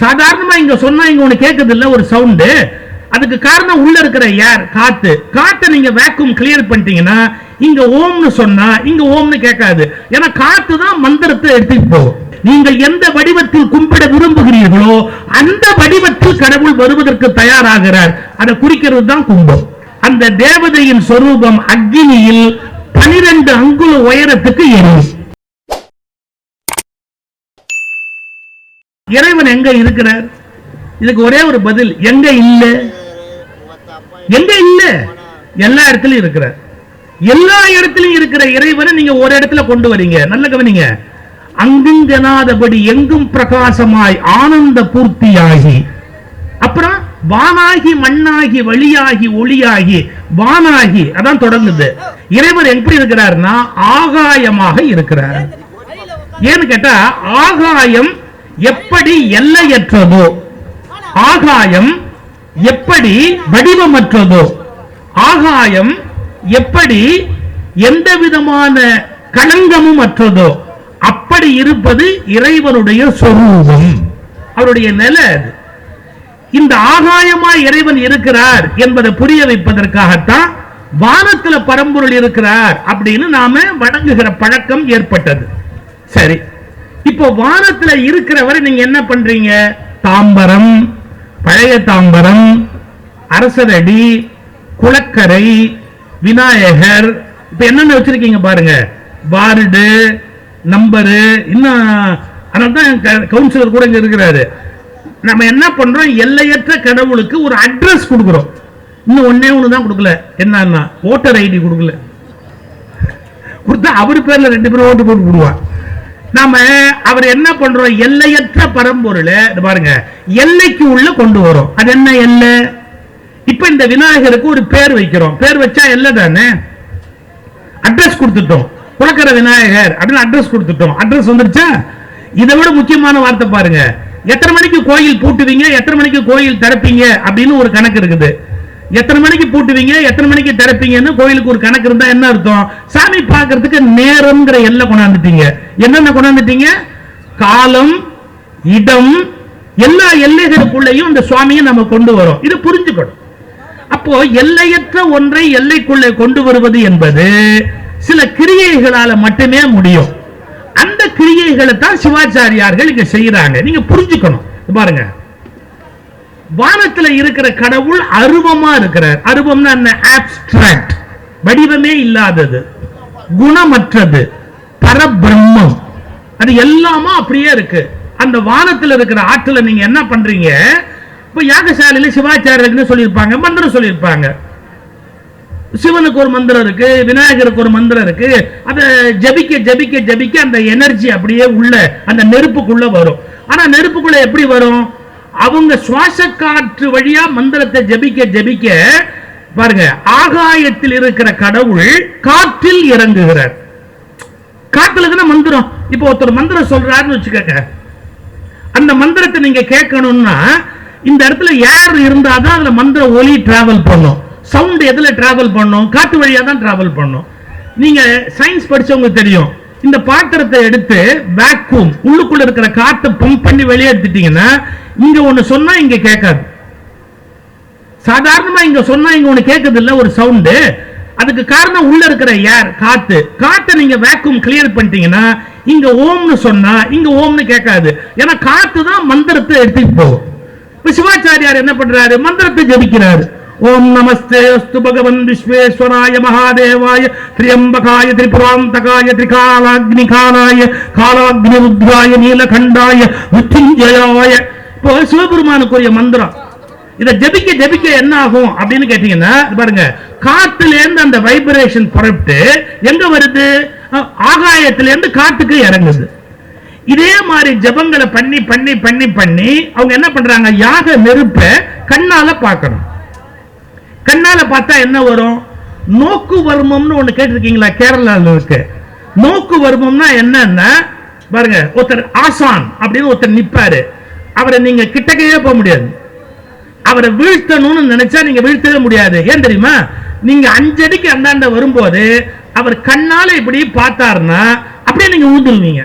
சாதாரணமா இங்க சொன்னா இங்க ஒண்ணு கேக்குது இல்ல ஒரு சவுண்ட், அதுக்கு காரணம் உள்ள இருக்கிற ஏர், காத்து. காத்தை நீங்க வேக்யூம் கிளியர் பண்ணிட்டீங்கன்னா இங்க ஓம்னு சொன்னா இங்க ஓம்னு கேட்காது. ஏன்னா காத்து தான் மந்திரத்தை எடுத்துட்டு போகும். நீங்கள் எந்த வடிவத்தில் கும்பிட விரும்புகிறீர்களோ அந்த வடிவத்தில் கடவுள் வருவதற்கு தயாராகிறார். அதை குறிக்கிறது தான் கும்பம். அந்த தேவதையின் சொரூபம் அக்னியில் 12 அங்குல உயரத்துக்கு ஏறும். இறைவன் எங்க இருக்கிறார்? இதுக்கு ஒரே ஒரு பதில், எங்க இல்ல. எங்க இல்ல? எல்லா இடத்திலும் இருக்கிறார். எல்லா இடத்திலும் இருக்கிற இறைவனை நீங்க ஒரு இடத்துல கொண்டு வரீங்க. நல்ல கவனிங்க. அங்குங்கனாதபடி எங்கும் பிரகாசமாய் ஆனந்த பூர்த்தியாகி, அப்புறம் வானாகி மண்ணாகி வழியாகி ஒளியாகி வானாகி, அதான் தொடங்குது. இறைவர் எப்படி இருக்கிறார்னா ஆகாயமாக இருக்கிறார். ஏன்னு கேட்டா ஆகாயம் எப்படி எல்லையற்றதோ, ஆகாயம் எப்படி வடிவமற்றதோ, ஆகாயம் எப்படி எந்த விதமான களங்கமும் அற்றதோ அப்படி இருப்பது இறைவனுடைய சொரூபம், அவருடைய நிலை. இந்த ஆகாயமாய் இறைவன் இருக்கிறார் என்பதை புரிய வைப்பதற்காகத்தான் வானத்துல பரம்பொருள் இருக்கிறார் அப்படின்னு நாம வணங்குகிற பழக்கம் ஏற்பட்டது. சரி, இப்போ வானத்துல இருக்கிறவரை நீங்க என்ன பண்றீங்க? தாம்பரம், பழைய தாம்பரம், அரசரடி, குளக்கரை, விநாயகர், இப்ப என்னென்ன வச்சிருக்கீங்க பாருங்க, வார்டு நம்பரு, இன்னும் அதனால்தான் கவுன்சிலர் கூட இங்க இருக்கிறாரு. நம்ம என்ன பண்றோம்? எல்லையற்ற கடவுளுக்கு ஒரு அட்ரஸ் கொடுக்கிறோம். இன்னும் ஒன்னே ஒண்ணுதான் கொடுக்கல, என்னன்னா ஓட்டர் ஐடி கொடுக்கல. கொடுத்தா அவர் பேர்ல 2 பேரும் ஓட்டு போட்டு போடுவான். நாம அவர் என்ன பண்றோம்? எல்லையற்ற பரம்பொருளை பாருங்க எல்லைக்கு உள்ள கொண்டு வரோம். அது என்ன எல்லை? இப்ப இந்த விநாயகருக்கு ஒரு பேர் வைக்கிறோம். பேர் வச்சா எல்லை தானே. அட்ரஸ் கொடுத்துட்டோம், குளக்கர விநாயகர் அப்படின்னு அட்ரஸ் கொடுத்துட்டோம். அட்ரஸ் வந்துருச்சா? இதை விட முக்கியமான வார்த்தை பாருங்க, எத்தனை மணிக்கு கோயில் பூட்டுவீங்க, எத்தனை மணிக்கு கோயில் திறப்பீங்க அப்படின்னு ஒரு கணக்கு இருக்குது. எத்தனை மணிக்கு பூட்டுவீங்க, எத்தனை மணிக்கு திறப்பீங்கன்னு கோயிலுக்கு ஒரு கணக்கு இருந்தா என்ன அர்த்தம்? சாமி பார்க்கிறதுக்கு நேரம்ங்கிற எல்லாம் கொண்டாந்துட்டீங்க. என்னென்ன கொண்டாந்துட்டீங்க? காலம், இடம், எல்லா எல்லைகளுக்குள்ளேயும் இந்த சுவாமியை நம்ம கொண்டு வரோம். இது புரிஞ்சுக்கணும். அப்போ எல்லையற்ற ஒன்றை எல்லைக்குள்ளே கொண்டு வருவது என்பது சில கிரியைகளால மட்டுமே முடியும். அந்த கிரியைகளை தான் சிவாச்சாரியார்கள் இங்க செய்யறாங்க. நீங்க புரிஞ்சுக்கணும். பாருங்க, வானத்துல இருக்கிற கடவுள் அருவமா இருக்கிறார். அருவம்னா என்ன? ஆப்ஸ்ட்ராக்ட், வடிவமே இல்லாதது, குணமற்றது, பரபிரம்மம். அது எல்லாமா அப்படியே இருக்கு. அந்த வானத்துல இருக்கிற ஆற்றலை நீங்க என்ன பண்றீங்க? இப்ப யாகசாலையில சிவாச்சாரியர்கள் சொல்லியிருப்பாங்க, மந்திரம் சொல்லியிருப்பாங்க. சிவனுக்கு ஒரு மந்திரம் இருக்கு, விநாயகருக்கு ஒரு மந்திரம் இருக்கு. அதை ஜபிக்க ஜபிக்க ஜபிக்க அந்த எனர்ஜி அப்படியே உள்ள அந்த நெருப்புக்குள்ள வரும். ஆனா நெருப்புக்குள்ள எப்படி வரும்? அவங்க சுவாச காற்று வழியா மந்திரத்தை ஜபிக்க ஜபிக்க பாருங்க, ஆகாயத்தில் இருக்கிற கடவுள் காற்றில் இறங்குகிறார். காத்துல தானே மந்திரம். இப்போ ஒருத்தர் மந்திரம் சொல்றாருன்னு வச்சுக்கோங்க, அந்த மந்திரத்தை நீங்க கேட்கணும்னா இந்த இடத்துல ஏர் இருந்தாதான் அதுல மந்திர ஒலி டிராவல் பண்ணும். சவுண்ட் எதுல டிராவல் பண்ணும்? காத்து வழியா தான் டிராவல் பண்ணும். நீங்க சயின்ஸ் படிச்சவங்க தெரியும், இந்த பாத்திரத்தை எடுத்து வேக்யூம் உள்ளுக்குள்ள இருக்கிற காத்தை பம்ப் பண்ணி வெளியே எடுத்துட்டீங்கன்னா இங்க ஒண்ணு சொன்னா இங்க கேட்காது. சாதாரணமா இங்க சொன்னா இங்க ஒண்ணு கேட்குது இல்ல ஒரு சவுண்ட், அதுக்கு காரணம் உள்ள இருக்கிற ஏர், காத்து. காத்தை நீங்க வேக்யூம் கிளியர் பண்ணிட்டீங்கன்னா இங்க ஓம்னு சொன்னா இங்க ஓம்னு கேட்காது. ஏன்னா காத்து தான் மந்திரத்தை எடுத்துட்டு போகும். சிவாச்சாரியார் என்ன பண்றாரு? மந்திரத்தை ஜபிக்கிறாரு. ஓம் நமஸ்தே அஸ்து பகவன் விஸ்வேஸ்வராய மகாதேவாய திரியம்பகாய திரிபுராந்தகாய திரிகாலாக்னிகாலாய காலாக்னி ருத்ராய நீலகண்டாய மிருத்யுஞ்சயாய. இப்போ சிவபெருமானுக்குரிய மந்திரம். இதை ஜபிக்க ஜபிக்க என்ன ஆகும் அப்படின்னு கேட்டீங்கன்னா பாருங்க, காத்துல இருந்து அந்த வைப்ரேஷன் புறப்பட்டு எங்க வருது? ஆகாயத்துல இருந்து காத்துக்கு இறங்குது. இதே மாதிரி ஜபங்களை பண்ணி பண்ணி பண்ணி பண்ணி அவங்க என்ன பண்றாங்க? யாக நெருப்ப கண்ணால பார்க்கணும். கண்ணால பார்த்தா என்ன வரும்? நோக்கு வர்மம்னு ஒண்ணு கேட்டிருக்கீங்களா? கேரளால இருக்கு. நோக்கு வர்மம்னா என்னன்னா பாருங்க, ஒருத்தர் ஆசான் அப்படின்னு ஒருத்தர் நிப்பாரு, அவரை நீங்க கிட்டக்கையே போக முடியாது. அவரை வீழ்த்தணும்னு நினைச்சா நீங்க வீழ்த்தவே முடியாது. ஏன் தெரியுமா? நீங்க 5 அடிக்கு அந்தாண்ட வரும்போது அவர் கண்ணால இப்படி பார்த்தாருன்னா அப்படியே நீங்க ஊந்துருவீங்க.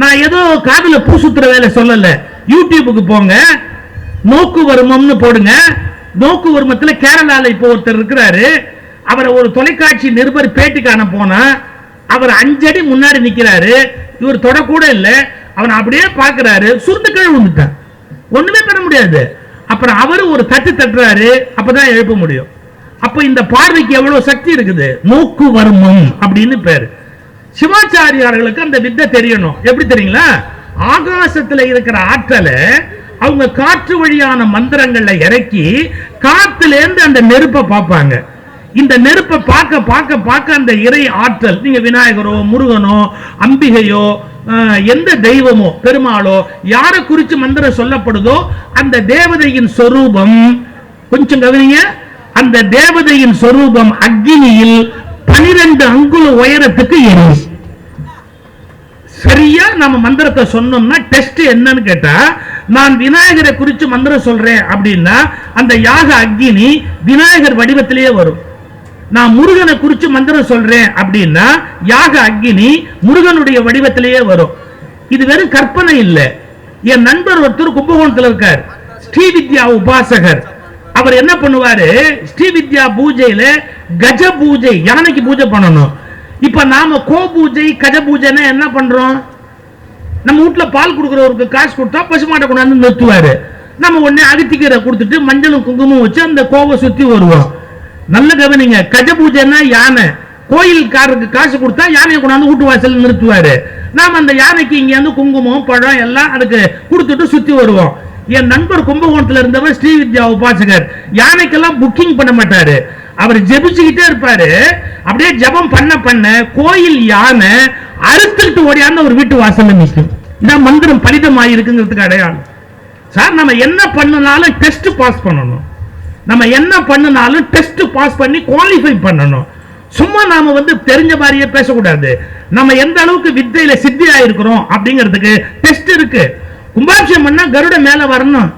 நான் ஏதோ காதுல பூசுத்துற வேலை சொல்லல. யூடியூபுக்கு போங்க, நோக்கு வருமம்னு போடுங்க. நோக்கு வருமத்துல கேரளால இப்போ ஒருத்தர் இருக்கிறாரு. அவரை ஒரு தொலைக்காட்சி நிருபர் பேட்டி காண போனா, அவர் 5 அடி முன்னாடி நிக்கிறாரு. இவர் தொடக்கூட இல்லை. அவன் அப்படியே பார்க்கிறாரு. சுருண்டு கீழே விழுந்துட்டான். ஒண்ணுமே பண்ண முடியாது. அப்புறம் அவரு ஒரு தட்டு தட்டுறாரு. அப்பதான் எழுப்ப முடியும். அப்ப இந்த பார்வைக்கு எவ்வளவு சக்தி இருக்குது. நோக்கு வருமம் அப்படின்னு பேரு. சிவாச்சாரியார்களுக்கு அந்த வித்தை தெரியணும். எப்படி தெரியுங்களா? ஆகாசத்துல இருக்கிற ஆற்றலை அவங்க காற்று வழியான மந்திரங்கள்ல இறக்கி காத்துல இருந்து அந்த நெருப்பை பார்ப்பாங்க. இந்த நெருப்பை பார்க்க பார்க்க பார்க்க அந்த இறை ஆற்றல், நீங்க விநாயகரோ முருகனோ அம்பிகையோ எந்த தெய்வமோ பெருமாளோ யாரை குறித்து மந்திரம் சொல்லப்படுதோ அந்த தேவதையின் சொரூபம், கொஞ்சம் கவனிங்க, அந்த தேவதையின் சொரூபம் அக்னியில் 12 அங்குல உயரத்துக்கு ஏறும். சரியா நம்ம மந்திரத்தை சொன்னோம்னா டெஸ்ட் என்னன்னு கேட்டா, நான் விநாயகரை குறித்து மந்திரம் சொல்றேன் அப்படின்னா அந்த யாக அக்னி விநாயகர் வடிவத்திலேயே வரும். நான் முருகனை குறித்து மந்திரம் சொல்றேன் அப்படின்னா யாக அக்னி முருகனுடைய வடிவத்திலேயே வரும். இது வெறும் கற்பனை இல்லை. என் நண்பர் ஒருத்தர் கும்பகோணத்தில் இருக்கார், ஸ்ரீவித்யா உபாசகர். அவர் என்ன பண்ணுவாரு, ஸ்ரீவித்யா பூஜையில கஜ பூஜை, யானைக்கு பூஜை பண்ணணும். இப்ப நாம கோ பூஜை கஜ பூஜைன்னா என்ன பண்றோம்? நம்ம வீட்டுல பால் கொடுக்கறவருக்கு காசு கொடுத்தா பசுமாட்டை கொண்டாந்து நிறுத்துவாரு. நம்ம உடனே அகத்திக்கீரை கொடுத்துட்டு மஞ்சளும் குங்குமம் வச்சு அந்த கோவை சுத்தி வருவோம். நல்ல கவனிங்க, கஜ பூஜைன்னா யானை. கோயில்காரருக்கு காசு கொடுத்தா யானையை கொண்டாந்து வீட்டு வாசல் நிறுத்துவாரு. நாம அந்த யானைக்கு இங்க இருந்து குங்குமம் பழம் எல்லாம் அதுக்கு கொடுத்துட்டு சுத்தி வருவோம். என் நண்பர் கும்பகோணத்துல இருந்தவர் ஸ்ரீவித்யா உபாசகர். யானைக்கெல்லாம் புக்கிங் பண்ண மாட்டாரு, அவர் ஜெபிச்சுக்கிட்டே இருப்பாரு. அப்படியே ஜபம் பண்ண பண்ண கோயில் யானை அறுத்துட்டு ஓடியாந்து ஒரு வீட்டு வாசல்ல நிற்கும். இதான் மந்திரம் பலிதமாயி இருக்குங்கிறதுக்கு அடையாளம். சார், நம்ம என்ன பண்ணனாலும் டெஸ்ட் பாஸ் பண்ணணும். நம்ம என்ன பண்ணனாலும் டெஸ்ட் பாஸ் பண்ணி குவாலிஃபை பண்ணணும். சும்மா நாம தெரிஞ்ச மாதிரியே பேசக்கூடாது. நம்ம எந்த அளவுக்கு வித்தையில சித்தி ஆயிருக்கிறோம் அப்படிங்கிறதுக்கு டெஸ்ட் இருக்கு. கும்பாபிஷேகம் பண்ணா கருட மேல வரணும்.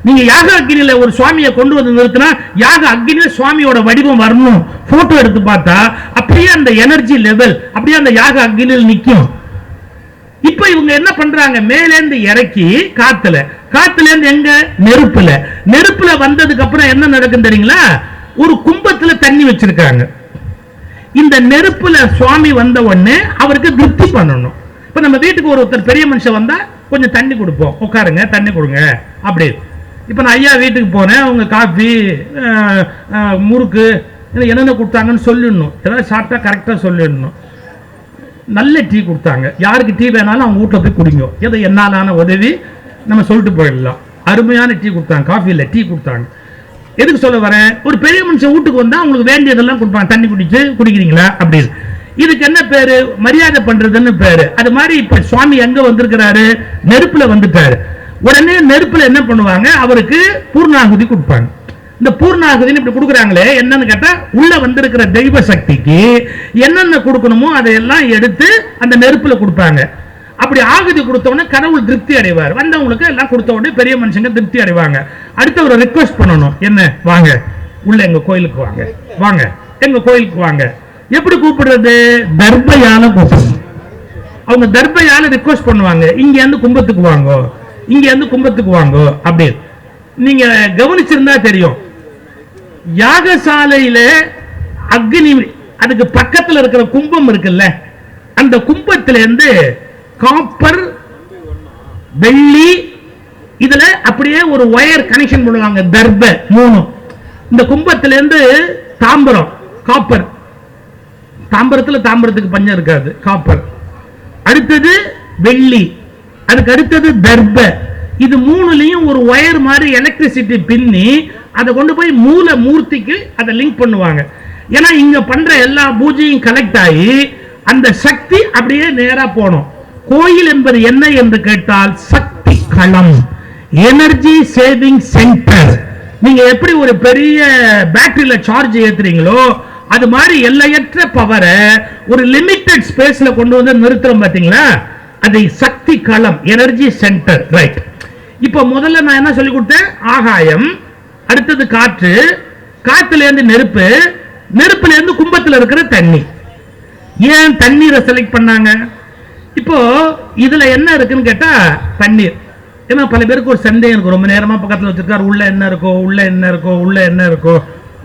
நீங்க யாக அக்னியில ஒரு சுவாமியை கொண்டு வந்து நிறுத்தினா யாக அக்னியில சுவாமியோட வடிவம் வரணும். போட்டோ எடுத்து பார்த்தா அப்படியே அந்த எனர்ஜி லெவல் அப்படியே அந்த யாக அக்னியில் நிக்கும். இப்ப இவங்க என்ன பண்றாங்க, மேலேந்து இறக்கி காத்துல, காத்துல இருந்து எங்க நெருப்புல, நெருப்புல வந்ததுக்கு அப்புறம் என்ன நடக்கும் தெரியுங்களா? ஒரு கும்பத்துல தண்ணி வச்சிருக்காங்க. இந்த நெருப்புல சுவாமி வந்த உடனே அவருக்கு திருப்தி பண்ணணும். இப்ப நம்ம வீட்டுக்கு ஒருத்தர் பெரிய மனுஷன் வந்தா கொஞ்சம் தண்ணி கொடுப்போம், உட்காருங்க தண்ணி கொடுங்க அப்படி. இப்ப நான் ஐயா வீட்டுக்கு போனேன், அவங்க காஃபி முறுக்கு என்னென்ன கொடுத்தாங்கன்னு சொல்லிடணும். ஏதாவது சாப்பிட்டா கரெக்டா சொல்லிடணும். நல்ல டீ கொடுத்தாங்க. யாருக்கு டீ வேணாலும் அவங்க வீட்டில் போய் குடிங்க, ஏதோ என்னாலான உதவி நம்ம சொல்லிட்டு போயிடலாம். அருமையான டீ கொடுத்தாங்க, காஃபி இல்லை டீ கொடுத்தாங்க. எதுக்கு சொல்ல வரேன், ஒரு பெரிய மனுஷன் வீட்டுக்கு வந்தா அவங்களுக்கு வேண்டியதெல்லாம் கொடுப்பாங்க. தண்ணி குடிச்சு குடிக்கிறீங்களா அப்படின்னு. இதுக்கு என்ன பேரு, மரியாதை பண்றதுன்னு பேரு. அது மாதிரி இப்ப சுவாமி எங்க வந்திருக்கிறாரு, நெருப்புல வந்துட்டாரு. உடனே நெருப்புல என்ன பண்ணுவாங்க, அவருக்கு பூர்ணாகுதி கொடுப்பாங்க. இந்த பூர்ணாகுதின்னு இப்படி கொடுக்குறாங்களே என்னன்னு கேட்டா, உள்ள வந்திருக்கிற தெய்வ சக்திக்கு என்னென்ன கொடுக்கணுமோ அதையெல்லாம் எடுத்து அந்த நெருப்புல கொடுப்பாங்க. அப்படி ஆகுதி கொடுத்த உடனே கடவுள் திருப்தி அடைவார். வந்தவங்களுக்கு எல்லாம் கொடுத்த உடனே பெரிய மனுஷங்க திருப்தி அடைவாங்க. அடுத்து ஒரு ரிக்வெஸ்ட் பண்ணணும், என்ன, வாங்க உள்ள எங்க கோயிலுக்கு வாங்க, வாங்க எங்க கோயிலுக்கு வாங்க. எப்படி கூப்பிடுறது, தர்பையால கூப்பிடணும். அவங்க தர்பையால ரிக்வெஸ்ட் பண்ணுவாங்க, இங்க இருந்து கும்பத்துக்கு வாங்க, இங்க இருந்து கும்பத்துக்கு வாங்க அப்படி. நீங்க கவனிச்சிருந்தா தெரியும், யாகசாலையில அக்னி அதுக்கு பக்கத்துல இருக்கிற கும்பம் இருக்குல்ல, அந்த கும்பத்துல இருந்து காப்பர் வெள்ளி இதுல அப்படியே ஒரு ஒயர் கனெக்ஷன் பண்ணுவாங்க, தர்ப 3. இந்த கும்பத்துல இருந்து தாம்பரம், காப்பர், தாம்பரத்துல தாம்பரத்துக்கு பஞ்சம் இருக்காது, காப்பர். அடுத்தது வெள்ளி, அதுக்கு அடுத்தது தர்ப. இது 3லயும் ஒரு ஒயர் மாதிரி எலக்ட்ரிசிட்டி பின்னி அதை கொண்டு போய் மூல மூர்த்திக்கு அதை லிங்க் பண்ணுவாங்க. ஏன்னா இங்க பண்ற எல்லா பூஜையும் கலெக்ட் ஆகி அந்த சக்தி அப்படியே நேரா போனோம். கோயில் என்பது என்ன என்று கேட்டால் சக்தி களம், எனர்ஜி சேவிங் சென்டர். நீங்க எப்படி ஒரு பெரிய பேட்டரியில சார்ஜ் ஏத்துறீங்களோ அது மாதிரி எல்லையற்ற பவரை ஒரு லிமிட்டட் ஸ்பேஸ்ல கொண்டு வந்து நிறுத்துறோம் பாத்தீங்களா, அதை சக்தி களம், எனர்ஜி சென்டர். ரைட். இப்ப முதல்ல நான் என்ன சொல்லி கொடுத்தேன், ஆகாயம், அடுத்தது காற்று, காத்துல இருந்து நெருப்பு, நெருப்புல இருந்து கும்பத்துல இருக்கிற தண்ணி. ஏன் தண்ணீரை செலக்ட் பண்ணாங்க? இப்போ இதுல என்ன இருக்குன்னு கேட்டா தண்ணீர். ஏன்னா பல பேருக்கு ஒரு சந்தேகம் இருக்கும், ரொம்ப நேரமா பக்கத்தில் வச்சிருக்காரு, உள்ள என்ன இருக்கோ உள்ள என்ன இருக்கோ உள்ள என்ன இருக்கோ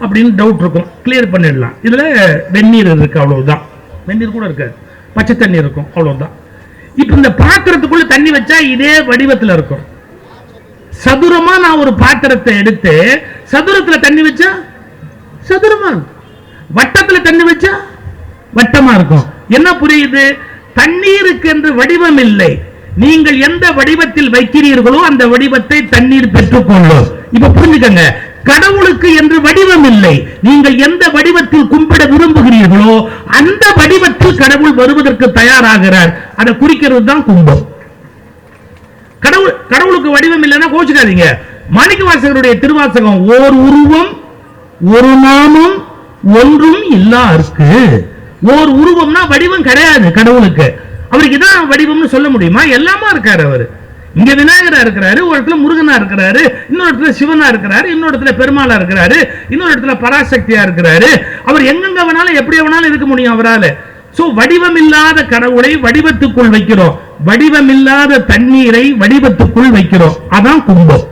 அப்படின்னு டவுட் இருக்கும். கிளியர் பண்ணிடலாம். இதுல வெந்நீர் இருக்கு, அவ்வளவுதான். வெந்நீர் கூட இருக்காது, பச்சை தண்ணி இருக்கும், அவ்வளவுதான். இப்ப இந்த பாத்திரத்துக்குள்ள தண்ணி வச்சா இதே வடிவத்தில் இருக்கும். சதுரமா நான் ஒரு பாத்திரத்தை எடுத்து சதுரத்துல தண்ணி வச்சா சதுரமா இருக்கும், வட்டத்துல தண்ணி வச்சா வட்டமா இருக்கும். என்ன புரியுது? தண்ணீருக்கு என்று வடிவம் இல்லை. நீங்கள் எந்த வடிவத்தில் வைக்கிறீர்களோ அந்த வடிவத்தை தண்ணீர் பெற்றுக்கொள்ளும். இப்ப புரிஞ்சுக்கங்க, கடவுளுக்கு என்று வடிவம் இல்லை. நீங்கள் எந்த வடிவத்தில் கும்பிட விரும்புகிறீர்களோ அந்த வடிவத்தில் கடவுள் வருவதற்கு தயாராகிறார். அதை குறிக்கிறது தான் கும்பம். கடவுளுக்கு வடிவம் இல்லைன்னா கோச்சுக்காதீங்க. மாணிக்கவாசகருடைய திருவாசகம், ஓர் உருவம் ஒரு நாமம் ஒன்றும் இல்லாருக்கு. ஓர் உருவம்னா வடிவம் கிடையாது கடவுளுக்கு. அவருக்கு இதான் வடிவம்னு சொல்ல முடியுமா? எல்லாமா இருக்காரு அவர். இங்க விநாயகரா இருக்கிறாரு, ஒரு இடத்துல முருகனா இருக்கிறாரு, இன்னொரு இடத்துல சிவனா இருக்கிறாரு, இன்னொரு இடத்துல பெருமாளா இருக்கிறாரு, இன்னொரு இடத்துல பராசக்தியா இருக்கிறாரு. அவர் எங்கெங்க வேணாலும் எப்படி வேணாலும் இருக்க முடியும் அவரால். சோ வடிவம் இல்லாத கடவுளை வடிவத்துக்குள் வைக்கிறோம், வடிவமில்லாத தண்ணீரை வடிவத்துக்குள் வைக்கிறோம். அதான் கும்பம்.